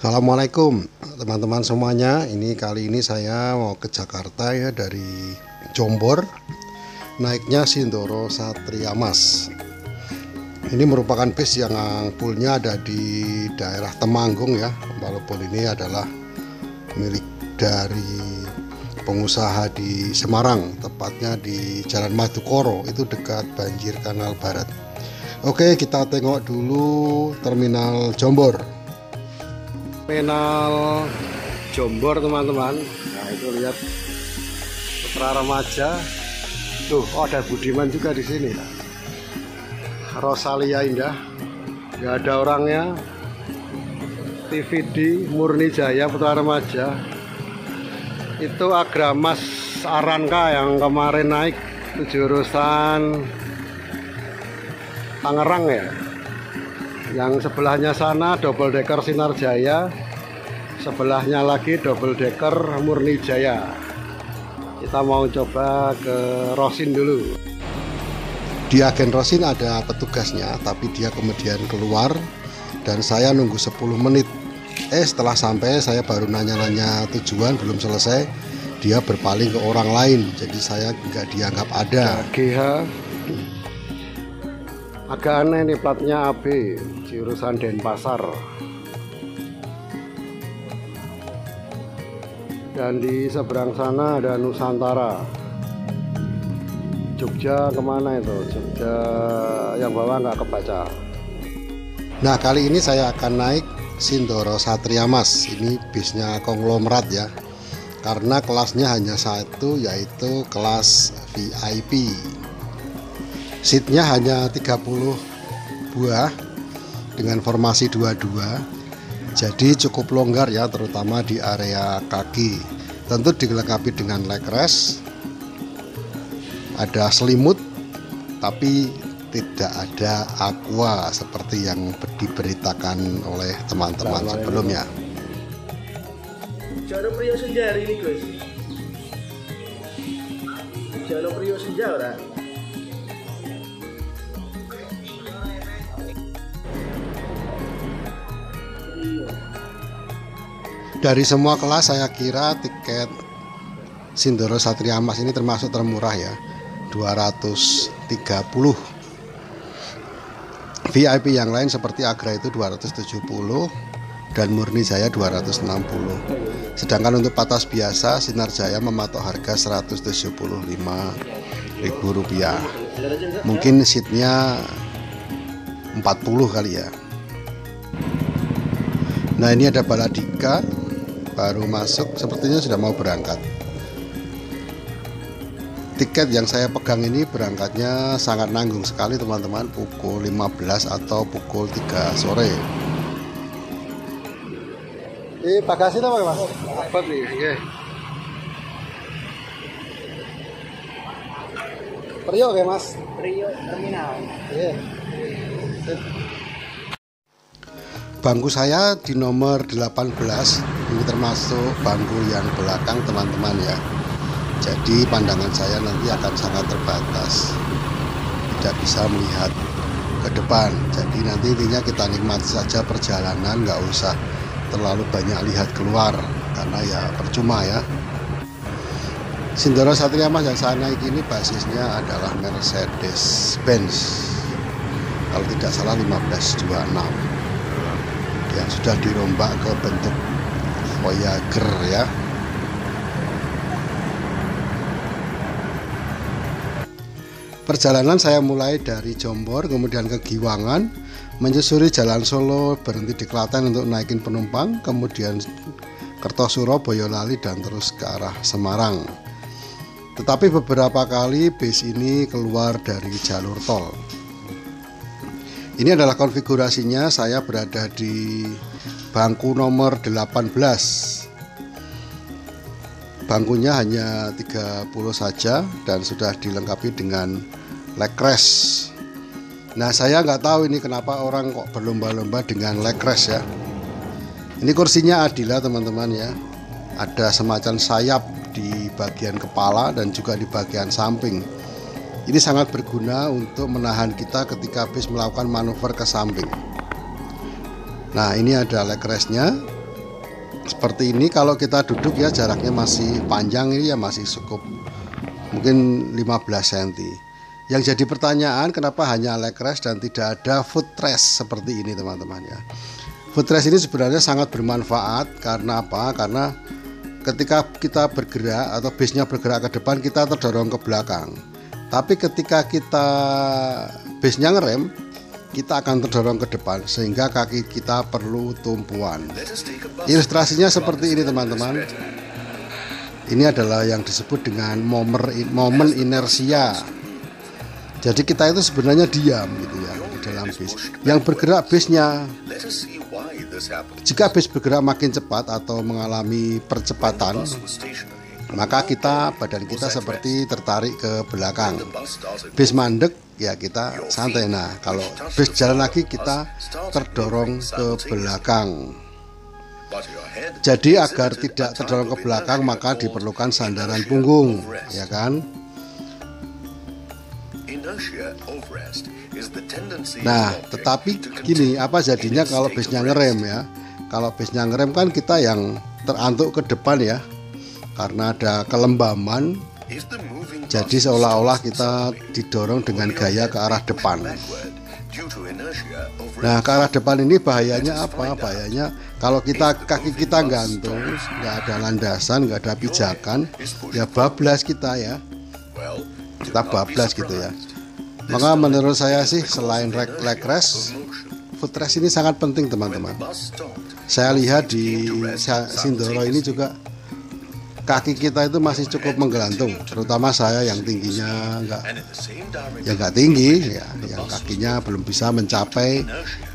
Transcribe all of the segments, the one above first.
Assalamualaikum teman-teman semuanya. Kali ini saya mau ke Jakarta ya, dari Jombor, naiknya Sindoro Satria Mas. Ini merupakan bis yang poolnya ada di daerah Temanggung ya, walaupun ini adalah milik dari pengusaha di Semarang, tepatnya di Jalan Madukoro, itu dekat Banjir Kanal Barat. Oke, kita tengok dulu terminal Jombor. Terminal Jombor teman-teman. Nah itu lihat Putra Remaja. Tuh, ada Budiman juga di sini. Rosalia Indah, nggak ada orangnya. TVD Murni Jaya Putra Remaja. Itu Agramas Aranka yang kemarin naik jurusan Tangerang ya. Yang sebelahnya sana double decker Sinar Jaya, sebelahnya lagi double decker Murni Jaya. Kita mau coba ke Rosin dulu. Di agen Rosin ada petugasnya, tapi dia kemudian keluar dan saya nunggu 10 menit. Setelah sampai saya baru nanya-nanya tujuan, belum selesai dia berpaling ke orang lain, jadi saya nggak dianggap ada. GH agak aneh nih, platnya AB, jurusan Denpasar. Dan di seberang sana ada Nusantara. Jogja kemana itu? Jogja yang bawah nggak kebaca. Nah, kali ini saya akan naik Sindoro Satria Mas. Ini bisnya konglomerat ya, karena kelasnya hanya satu, yaitu kelas VIP. Seatnya hanya 30 buah dengan formasi 22, jadi cukup longgar ya, terutama di area kaki. Tentu dilengkapi dengan leg rest, ada selimut, tapi tidak ada aqua seperti yang diberitakan oleh teman-teman sebelumnya. Jono Priyo Senja hari ini Gus. Jono Priyo Senja ora? Dari semua kelas saya kira tiket Sindoro Satria Mas ini termasuk termurah ya, 230. VIP yang lain seperti Agra itu 270 dan Murni Jaya 260. Sedangkan untuk patas biasa Sinar Jaya mematok harga Rp175.000. Mungkin seatnya 40 kali ya. Nah, ini ada Baladika baru masuk, sepertinya sudah mau berangkat. Tiket yang saya pegang ini berangkatnya sangat nanggung sekali teman-teman, pukul 15 atau pukul 3 sore. Bagasi apa Mas? Apa nih? Nggih. Priyo nggih Mas? Priyo terminal. Nggih. Bangku saya di nomor 18, ini termasuk bangku yang belakang teman-teman ya. Jadi pandangan saya nanti akan sangat terbatas, tidak bisa melihat ke depan. Jadi nanti intinya kita nikmati saja perjalanan, nggak usah terlalu banyak lihat keluar, karena ya percuma ya. Sindoro Satria Mas yang saya naik ini basisnya adalah Mercedes Benz, kalau tidak salah 1526, yang sudah dirombak ke bentuk Voyager ya. Perjalanan saya mulai dari Jombor, kemudian ke Giwangan, menyusuri Jalan Solo, berhenti di Klaten untuk naikin penumpang, kemudian Kertosuro, Boyolali, dan terus ke arah Semarang. Tetapi beberapa kali bis ini keluar dari jalur tol. Ini adalah konfigurasinya, saya berada di bangku nomor 18. Bangkunya hanya 30 saja dan sudah dilengkapi dengan leg rest. Nah, saya nggak tahu ini kenapa orang kok berlomba-lomba dengan leg rest ya. Ini kursinya Adila teman-teman ya. Ada semacam sayap di bagian kepala dan juga di bagian samping. Ini sangat berguna untuk menahan kita ketika bis melakukan manuver ke samping. Nah, ini ada leg restnya. seperti ini. Kalau kita duduk ya jaraknya masih panjang, ini ya masih cukup mungkin 15 cm. Yang jadi pertanyaan, kenapa hanya leg rest dan tidak ada footrest seperti ini teman-teman ya. Footrest ini sebenarnya sangat bermanfaat. Karena apa? Karena ketika kita bergerak atau base-nya bergerak ke depan, kita terdorong ke belakang. Tapi ketika kita base-nya ngerem, kita akan terdorong ke depan, sehingga kaki kita perlu tumpuan. Ilustrasinya seperti ini teman-teman. Ini adalah yang disebut dengan momen inersia. Jadi kita itu sebenarnya diam gitu ya di dalam base. Yang bergerak base-nya. Jika base bergerak makin cepat atau mengalami percepatan, maka badan kita seperti tertarik ke belakang. Base mandek ya kita santai. Nah, kalau base jalan lagi kita terdorong ke belakang. Jadi agar tidak terdorong ke belakang maka diperlukan sandaran punggung, ya kan? Nah, tetapi gini, apa jadinya kalau base-nya ngerem ya? Kalau base-nya ngerem kan kita yang terantuk ke depan ya, karena ada kelembaman. Jadi seolah-olah kita didorong dengan gaya ke arah depan. Nah, ke arah depan ini bahayanya apa? Bahayanya kalau kaki kita gantung, nggak ada landasan, nggak ada pijakan, ya bablas kita ya. Kita bablas gitu ya. Maka menurut saya sih selain leg rest, footrest ini sangat penting teman-teman. Saya lihat di Sindoro ini juga kaki kita itu masih cukup menggelantung, terutama saya yang tingginya nggak tinggi ya, yang kakinya belum bisa mencapai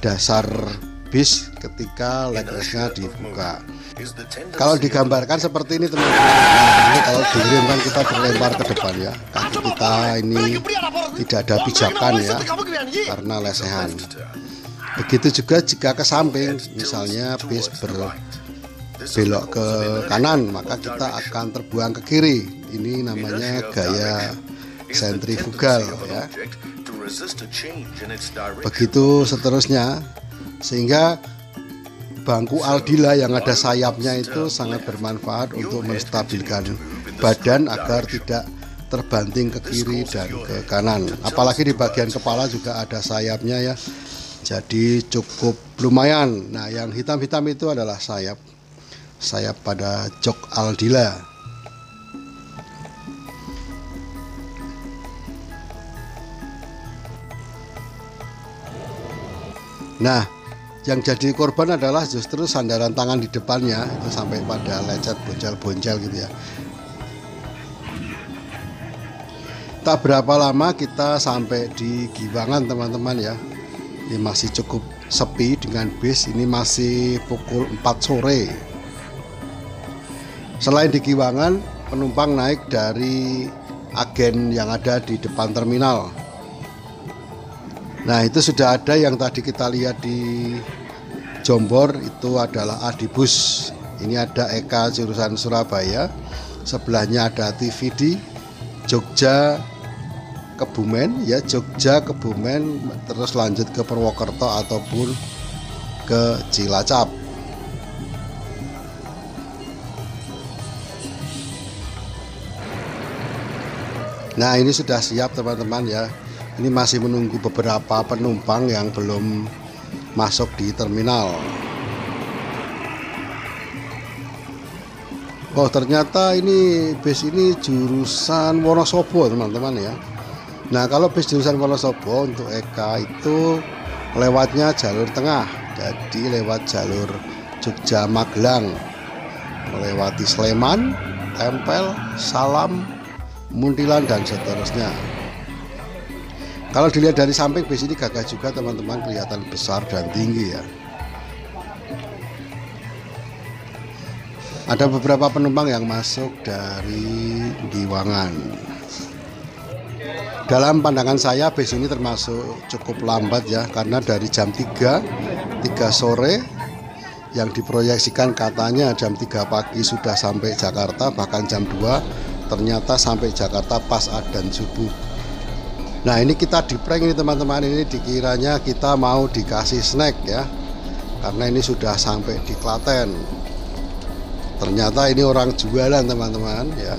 dasar bis ketika leg restnya dibuka. Kalau digambarkan seperti ini teman-teman, nah ini kalau dikirim kan kita terlempar ke depan ya, kaki kita ini tidak ada pijakan ya karena lesehan. Begitu juga jika ke samping, misalnya bis belok ke kanan, maka kita akan terbuang ke kiri. Ini namanya gaya sentrifugal ya. Begitu seterusnya, sehingga bangku Aldila yang ada sayapnya itu sangat bermanfaat untuk menstabilkan badan agar tidak terbanting ke kiri dan ke kanan. Apalagi di bagian kepala juga ada sayapnya ya, jadi cukup lumayan. Nah, yang hitam-hitam itu adalah sayap pada jok Aldila. Nah, yang jadi korban adalah justru sandaran tangan di depannya itu sampai pada lecet boncel-boncel gitu ya. Tak berapa lama kita sampai di Giwangan teman-teman ya. Ini masih cukup sepi dengan bis, ini masih pukul 4 sore. Selain di Giwangan, penumpang naik dari agen yang ada di depan terminal. Nah, itu sudah ada yang tadi kita lihat di Jombor, itu adalah Adibus. Ini ada Eka jurusan Surabaya, sebelahnya ada TVD Jogja Kebumen ya, Jogja Kebumen, terus lanjut ke Purwokerto ataupun ke Cilacap. Nah, ini sudah siap teman-teman ya. Ini masih menunggu beberapa penumpang yang belum masuk di terminal. Oh, ternyata ini bis ini jurusan Wonosobo teman-teman ya. Nah, kalau bis jurusan Wonosobo untuk Eka itu lewatnya jalur tengah, jadi lewat jalur Jogja Magelang, melewati Sleman, Tempel, Salam, Muntilan dan seterusnya. Kalau dilihat dari samping bis ini gagah juga teman-teman, kelihatan besar dan tinggi ya. Ada beberapa penumpang yang masuk dari Giwangan. Dalam pandangan saya bis ini termasuk cukup lambat ya, karena dari jam 3 sore yang diproyeksikan katanya jam 3 pagi sudah sampai Jakarta, bahkan jam 2 ternyata sampai Jakarta pas adzan subuh. Nah, ini kita di prank ini teman-teman, ini dikiranya kita mau dikasih snack ya, karena ini sudah sampai di Klaten. Ternyata ini orang jualan teman-teman ya.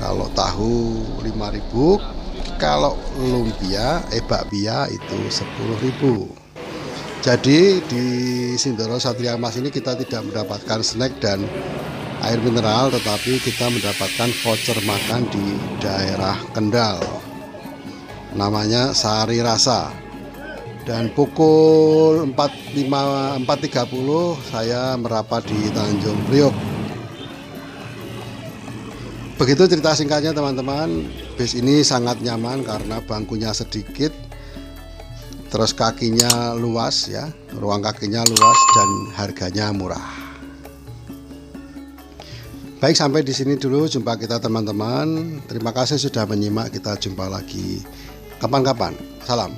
Kalau tahu 5.000, kalau lumpia bakpia itu 10.000. Jadi di Sindoro Satria Mas ini kita tidak mendapatkan snack dan air mineral, tetapi kita mendapatkan voucher makan di daerah Kendal. Namanya Sari Rasa. Dan pukul 4.30 saya merapat di Tanjung Priok. Begitu cerita singkatnya teman-teman. Bis ini sangat nyaman karena bangkunya sedikit, terus kakinya luas ya, ruang kakinya luas dan harganya murah. Baik, sampai di sini dulu jumpa kita teman-teman. Terima kasih sudah menyimak, kita jumpa lagi kapan-kapan. Salam.